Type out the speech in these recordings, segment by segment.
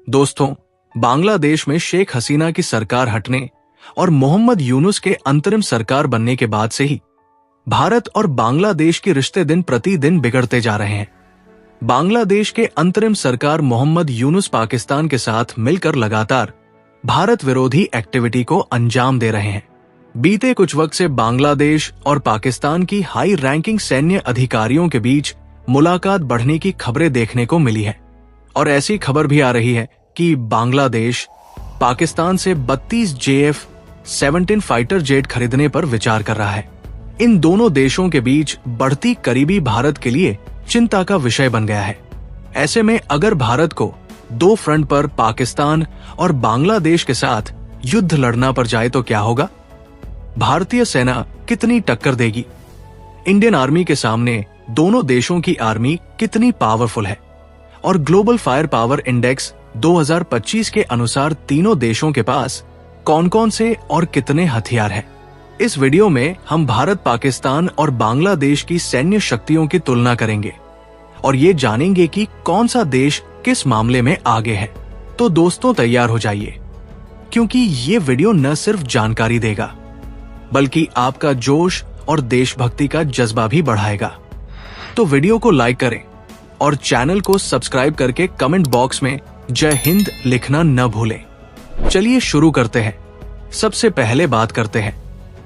दोस्तों, बांग्लादेश में शेख हसीना की सरकार हटने और मोहम्मद यूनुस के अंतरिम सरकार बनने के बाद से ही भारत और बांग्लादेश के रिश्ते दिन प्रतिदिन बिगड़ते जा रहे हैं। बांग्लादेश के अंतरिम सरकार मोहम्मद यूनुस पाकिस्तान के साथ मिलकर लगातार भारत विरोधी एक्टिविटी को अंजाम दे रहे हैं। बीते कुछ वक्त से बांग्लादेश और पाकिस्तान की हाई रैंकिंग सैन्य अधिकारियों के बीच मुलाकात बढ़ने की खबरें देखने को मिली है और ऐसी खबर भी आ रही है कि बांग्लादेश पाकिस्तान से 32 JF-17 फाइटर जेट खरीदने पर विचार कर रहा है। इन दोनों देशों के बीच बढ़ती करीबी भारत के लिए चिंता का विषय बन गया है। ऐसे में अगर भारत को दो फ्रंट पर पाकिस्तान और बांग्लादेश के साथ युद्ध लड़ना पड़ जाए तो क्या होगा? भारतीय सेना कितनी टक्कर देगी? इंडियन आर्मी के सामने दोनों देशों की आर्मी कितनी पावरफुल है? और ग्लोबल फायर पावर इंडेक्स 2025 के अनुसार तीनों देशों के पास कौन कौन से और कितने हथियार हैं? इस वीडियो में हम भारत, पाकिस्तान और बांग्लादेश की सैन्य शक्तियों की तुलना करेंगे और ये जानेंगे कि कौन सा देश किस मामले में आगे है। तो दोस्तों, तैयार हो जाइए, क्योंकि ये वीडियो न सिर्फ जानकारी देगा बल्कि आपका जोश और देशभक्ति का जज्बा भी बढ़ाएगा। तो वीडियो को लाइक करें और चैनल को सब्सक्राइब करके कमेंट बॉक्स में जय हिंद लिखना न भूलें। चलिए शुरू करते हैं। सबसे पहले बात करते हैं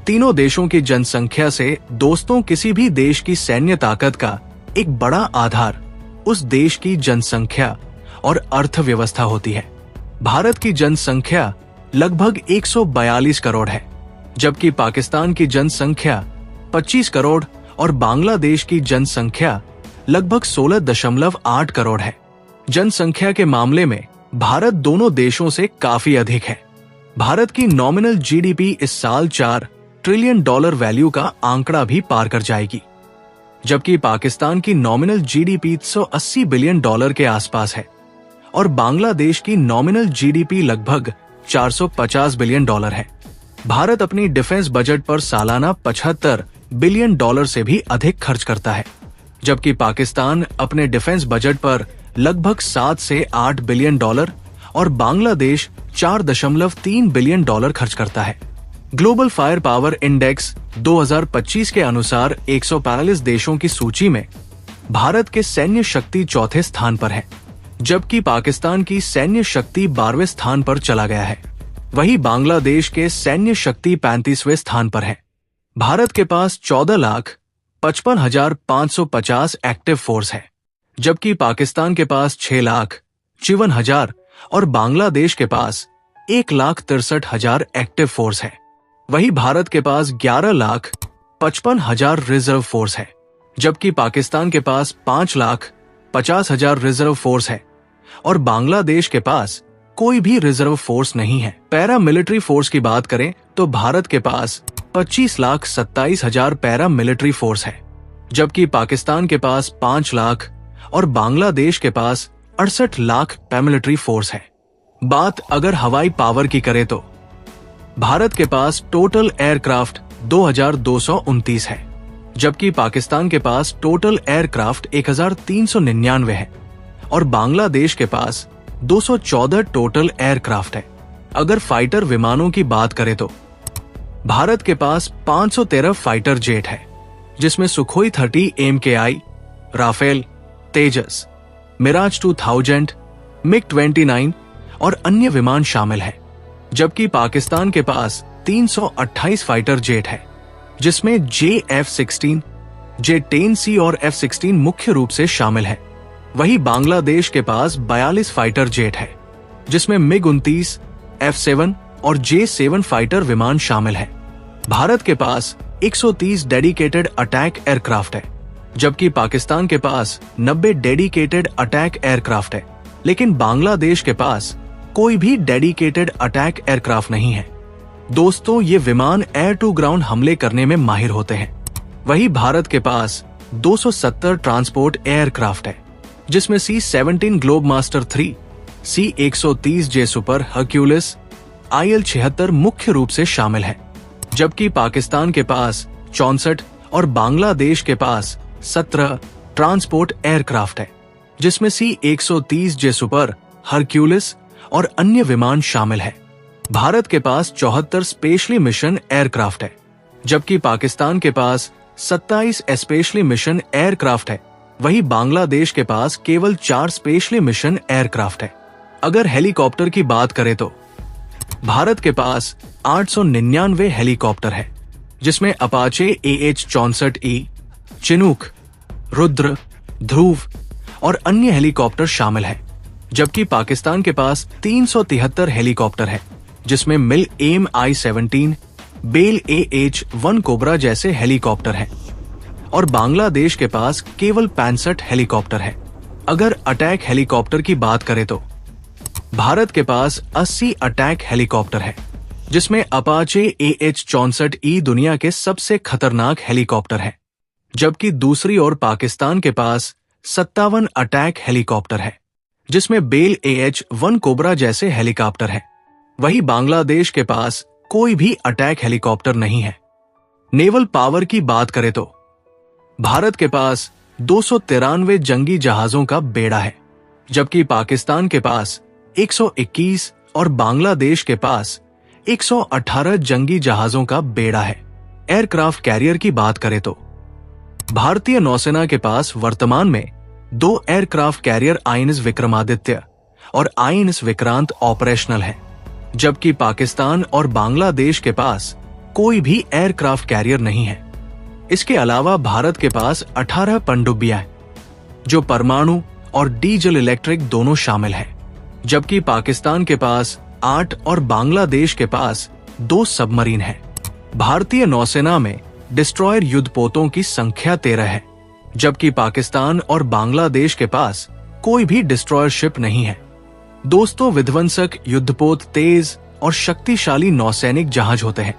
तीनों देशों की जनसंख्या से। दोस्तों, किसी भी देश की सैन्य ताकत का एक बड़ा आधार उस देश की जनसंख्या और अर्थव्यवस्था होती है। भारत की जनसंख्या लगभग 142 करोड़ है, जबकि पाकिस्तान की जनसंख्या 25 करोड़ और बांग्लादेश की जनसंख्या लगभग 16.8 करोड़ है। जनसंख्या के मामले में भारत दोनों देशों से काफी अधिक है। भारत की नॉमिनल GDP इस साल $4 ट्रिलियन वैल्यू का आंकड़ा भी पार कर जाएगी, जबकि पाकिस्तान की नॉमिनल GDP $180 बिलियन के आसपास है और बांग्लादेश की नॉमिनल GDP लगभग $450 बिलियन है। भारत अपनी डिफेंस बजट पर सालाना $75 बिलियन से भी अधिक खर्च करता है, जबकि पाकिस्तान अपने डिफेंस बजट पर लगभग 7 से 8 बिलियन और बांग्लादेश 4.3 बिलियन खर्च करता है। ग्लोबल फायर पावर इंडेक्स 2025 के अनुसार 145 देशों की सूची में भारत के सैन्य शक्ति चौथे स्थान पर है, जबकि पाकिस्तान की सैन्य शक्ति 12वें स्थान पर चला गया है। वहीं बांग्लादेश के सैन्य शक्ति 35वें स्थान पर है। भारत के पास 14,55,550 एक्टिव फोर्स है, जबकि पाकिस्तान के पास 6,54,000 और बांग्लादेश के पास 1,63,000 एक्टिव फोर्स है। वहीं भारत के पास 11,55,000 रिजर्व फोर्स है, जबकि पाकिस्तान के पास 5,50,000 रिजर्व फोर्स है और बांग्लादेश के पास कोई भी रिजर्व फोर्स नहीं है। पैरा मिलिट्री फोर्स की बात करें तो भारत के पास 25,27,000 पैरा मिलिट्री फोर्स है, जबकि पाकिस्तान के पास 5 लाख और बांग्लादेश के पास 68 लाख पैरामिलिट्री फोर्स है। बात अगर हवाई पावर की करें तो भारत के पास टोटल एयरक्राफ्ट 2,229 है, जबकि पाकिस्तान के पास टोटल एयरक्राफ्ट 1,399 है और बांग्लादेश के पास 214 टोटल एयरक्राफ्ट है। अगर फाइटर विमानों की बात करें तो भारत के पास 513 फाइटर जेट है, जिसमें सुखोई 30 MKI, राफेल, तेजस, मिराज 2000, MiG-29 और अन्य विमान शामिल हैं, जबकि पाकिस्तान के पास 328 फाइटर जेट है, जिसमें JF-16, J-10C और F-16 मुख्य रूप से शामिल है। वहीं बांग्लादेश के पास 42 फाइटर जेट है, जिसमें MiG-29, F-7 और J-7 फाइटर विमान शामिल है। भारत के पास 130 डेडिकेटेड अटैक एयरक्राफ्ट है, जबकि पाकिस्तान के पास 90 डेडिकेटेड अटैक एयरक्राफ्ट है, लेकिन बांग्लादेश के पास कोई भी डेडिकेटेड अटैक एयरक्राफ्ट नहीं है। दोस्तों, ये विमान एयर टू ग्राउंड हमले करने में माहिर होते हैं। वहीं भारत के पास 270 ट्रांसपोर्ट एयरक्राफ्ट है, जिसमें C-17 Globemaster 3, C-130J super Hercules, IL-76 मुख्य रूप से शामिल है, जबकि पाकिस्तान के पास 64 और बांग्लादेश के पास 17 ट्रांसपोर्ट एयरक्राफ्ट है, जिसमें C-130J सुपर हर्क्यूलिस और अन्य विमान शामिल है। भारत के पास 74 स्पेशली मिशन एयरक्राफ्ट है, जबकि पाकिस्तान के पास 27 स्पेशली मिशन एयरक्राफ्ट है। वहीं बांग्लादेश के पास केवल 4 स्पेशली मिशन एयरक्राफ्ट है। अगर हेलीकॉप्टर की बात करें तो भारत के पास 899 हेलीकॉप्टर है, जिसमें अपाचे AH-64E, चिनूक, रुद्र, ध्रुव और अन्य हेलीकॉप्टर शामिल हैं। जबकि पाकिस्तान के पास 373 हेलीकॉप्टर है, जिसमें Mil M I-17, Bell AH-1 Cobra जैसे हेलीकॉप्टर हैं। और बांग्लादेश के पास केवल 65 हेलीकॉप्टर है। अगर अटैक हेलीकॉप्टर की बात करें तो भारत के पास 80 अटैक हेलीकॉप्टर है, जिसमें अपाचे AH-64E दुनिया के सबसे खतरनाक हेलीकॉप्टर है। जबकि दूसरी ओर पाकिस्तान के पास 57 अटैक हेलीकॉप्टर है, जिसमें बेल AH-1 कोबरा जैसे हेलीकॉप्टर है। वहीं बांग्लादेश के पास कोई भी अटैक हेलीकॉप्टर नहीं है। नेवल पावर की बात करें तो भारत के पास 293 जंगी जहाजों का बेड़ा है, जबकि पाकिस्तान के पास 121 और बांग्लादेश के पास 118 जंगी जहाजों का बेड़ा है। एयरक्राफ्ट कैरियर की बात करें तो भारतीय नौसेना के पास वर्तमान में 2 एयरक्राफ्ट कैरियर आईएनएस विक्रमादित्य और आईएनएस विक्रांत ऑपरेशनल हैं, जबकि पाकिस्तान और बांग्लादेश के पास कोई भी एयरक्राफ्ट कैरियर नहीं है। इसके अलावा भारत के पास 18 पनडुब्बियां हैं, जो परमाणु और डीजल इलेक्ट्रिक दोनों शामिल हैं, जबकि पाकिस्तान के पास 8 और बांग्लादेश के पास 2 सबमरीन हैं। भारतीय नौसेना में डिस्ट्रॉयर युद्धपोतों की संख्या 13 है, जबकि पाकिस्तान और बांग्लादेश के पास कोई भी डिस्ट्रॉयर शिप नहीं है। दोस्तों, विध्वंसक युद्धपोत तेज और शक्तिशाली नौसैनिक जहाज होते हैं,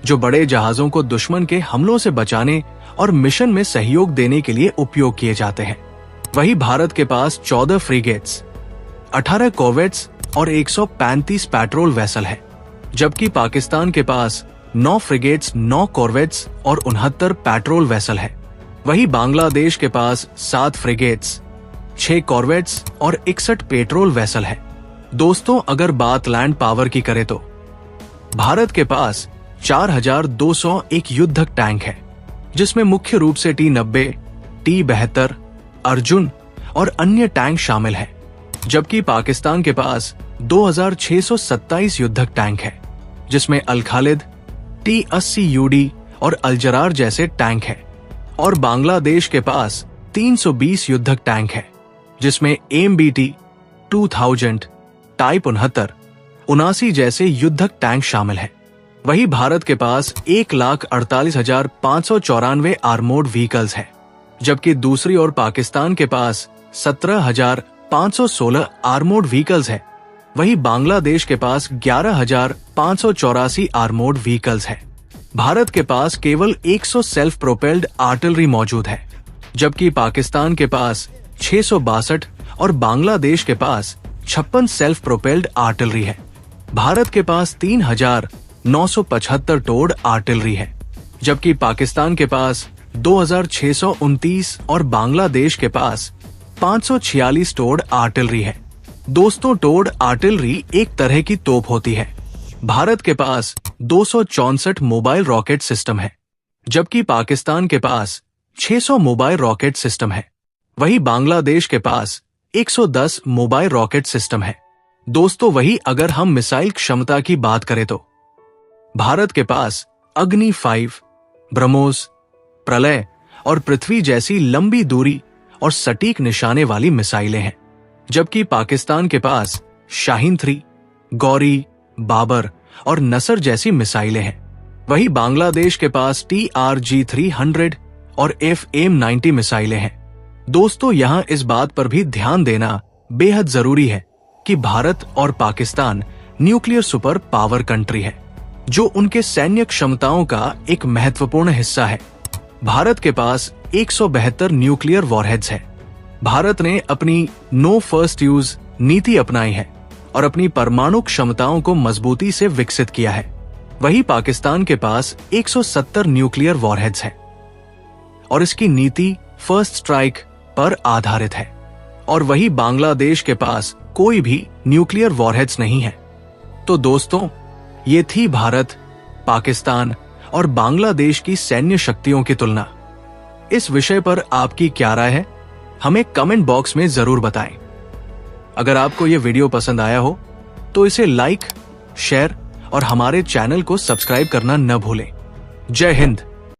जो बड़े जहाजों को दुश्मन के हमलों से बचाने और मिशन में सहयोग देने के लिए उपयोग किए जाते हैं। वहीं भारत के पास 14 फ्रिगेट्स, 18 कॉर्वेट्स और 135 पेट्रोल वेसल है, जबकि पाकिस्तान के पास 9 फ्रिगेट्स, 9 कॉर्वेट्स और 69 पेट्रोल वेसल है। वहीं बांग्लादेश के पास 7 फ्रिगेट्स, 6 कॉर्वेट्स और 61 पेट्रोल वेसल है। दोस्तों, अगर बात लैंड पावर की करें तो भारत के पास 4201 युद्धक टैंक है, जिसमें मुख्य रूप से T-90, T-72, अर्जुन और अन्य टैंक शामिल हैं। जबकि पाकिस्तान के पास 2627 युद्धक टैंक है, जिसमें अल खालिद, T-80UD और अल-जरार जैसे टैंक है। और बांग्लादेश के पास 320 युद्धक टैंक है, जिसमें AMBT 2000, टाइप 69, 79 जैसे युद्धक टैंक शामिल है। वहीं भारत के पास 1,48,594 आर्मोर्ड व्हीकल्स है, जबकि दूसरी ओर पाकिस्तान के पास 17,516 आर्मोर्ड व्हीकल्स है। वहीं बांग्लादेश के पास 11,584 आर्मोर्ड व्हीकल्स है। भारत के पास केवल 100 सेल्फ प्रोपेल्ड आर्टिलरी मौजूद है, जबकि पाकिस्तान के पास 662 और बांग्लादेश के पास 56 सेल्फ प्रोपेल्ड आर्टिलरी है। भारत के पास 3,975 टोड आर्टिलरी है, जबकि पाकिस्तान के पास 2,629 और बांग्लादेश के पास 546 टोड आर्टिलरी है। दोस्तों, टोड आर्टिलरी एक तरह की तोप होती है। भारत के पास 264 मोबाइल रॉकेट सिस्टम है, जबकि पाकिस्तान के पास 600 मोबाइल रॉकेट सिस्टम है। वहीं बांग्लादेश के पास 110 मोबाइल रॉकेट सिस्टम है। दोस्तों, वही अगर हम मिसाइल क्षमता की बात करें तो भारत के पास अग्नि 5, ब्रह्मोस, प्रलय और पृथ्वी जैसी लंबी दूरी और सटीक निशाने वाली मिसाइलें हैं, जबकि पाकिस्तान के पास शाहीन 3, गौरी, बाबर और नसर जैसी मिसाइलें हैं। वहीं बांग्लादेश के पास TRG-300 और FAM-90 मिसाइलें हैं। दोस्तों, यहां इस बात पर भी ध्यान देना बेहद जरूरी है कि भारत और Pakistan nuclear super power country है, जो उनके सैन्य क्षमताओं का एक महत्वपूर्ण हिस्सा है। भारत के पास 172 न्यूक्लियर वॉरहेड्स है। भारत ने अपनी नो फर्स्ट यूज नीति अपनाई है और अपनी परमाणु क्षमताओं को मजबूती से विकसित किया है। वहीं पाकिस्तान के पास 170 न्यूक्लियर वॉरहेड्स है और इसकी नीति फर्स्ट स्ट्राइक पर आधारित है। और वही बांग्लादेश के पास कोई भी न्यूक्लियर वॉरहेड्स नहीं है। तो दोस्तों, ये थी भारत, पाकिस्तान और बांग्लादेश की सैन्य शक्तियों की तुलना। इस विषय पर आपकी क्या राय है, हमें कमेंट बॉक्स में जरूर बताएं। अगर आपको यह वीडियो पसंद आया हो तो इसे लाइक, शेयर और हमारे चैनल को सब्सक्राइब करना न भूलें। जय हिंद।